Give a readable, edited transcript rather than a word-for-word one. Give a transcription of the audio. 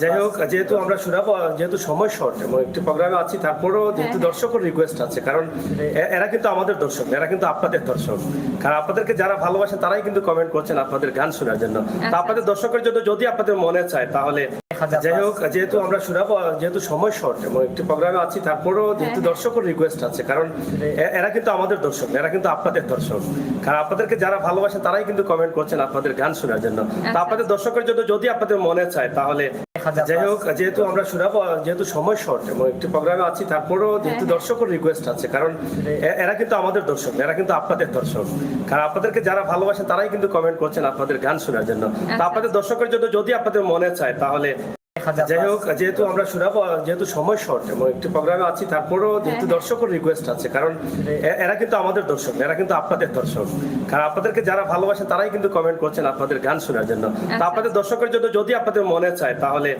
যাই হোক, যেহেতু আমরা শোনাবো, যেহেতু সময় শর্ট এবং একটি প্রোগ্রামে আছি, তারপরেও যেহেতু দর্শকের রিকোয়েস্ট আছে, কারণ এরা কিন্তু আমাদের দর্শক, এরা কিন্তু আপনাদের দর্শক, কারণ আপনাদেরকে যারা ভালোবাসেন তারাই কিন্তু কমেন্ট করছেন আপনাদের গান শোনার জন্য। তা আপনাদের দর্শকের জন্য যদি আপনাদের মনে চায় তাহলে, যাই হোক, যেহেতু আমরা শোনাবো, যেহেতু সময় শর্ট এবং একটি প্রোগ্রামে আছি, তারপরেও যেহেতু দর্শকের রিকোয়েস্ট আছে, কারণ এরা কিন্তু আমাদের দর্শক, এরা কিন্তু আপনাদের দর্শক, কারণ আপনাদেরকে যারা ভালোবাসেন তারাই কিন্তু কমেন্ট করছেন আপনাদের গান শোনার জন্য। তা আপনাদের দর্শকের জন্য যদি আপনাদের মনে চায় তাহলে, যাই হোক, যেহেতু আমরা শোনাবো, যেহেতু সময় শর্ট এবং একটি প্রোগ্রামে আছি, তারপরেও যেহেতু দর্শকের রিকোয়েস্ট আছে, কারণ এরা কিন্তু আমাদের দর্শক, এরা কিন্তু আপনাদের দর্শক, কারণ আপনাদেরকে যারা ভালোবাসেন তারাই কিন্তু কমেন্ট করছেন আপনাদের গান শোনার জন্য। তা আপনাদের দর্শকের জন্য যদি আপনাদের মনে চায় তাহলে, যাই হোক, যেহেতু আমরা শোনাবো, যেহেতু সময় শর্ট এবং একটি প্রোগ্রামে আছি, তারপরেও যেহেতু দর্শকের রিকোয়েস্ট আছে, কারণ এরা কিন্তু আমাদের দর্শক, এরা কিন্তু আপনাদের দর্শক, কারণ আপনাদেরকে যারা ভালোবাসেন তারাই কিন্তু কমেন্ট করছেন আপনাদের গান শোনার জন্য। তা আপনাদের দর্শকের জন্য যদি আপনাদের মনে চায় তাহলে,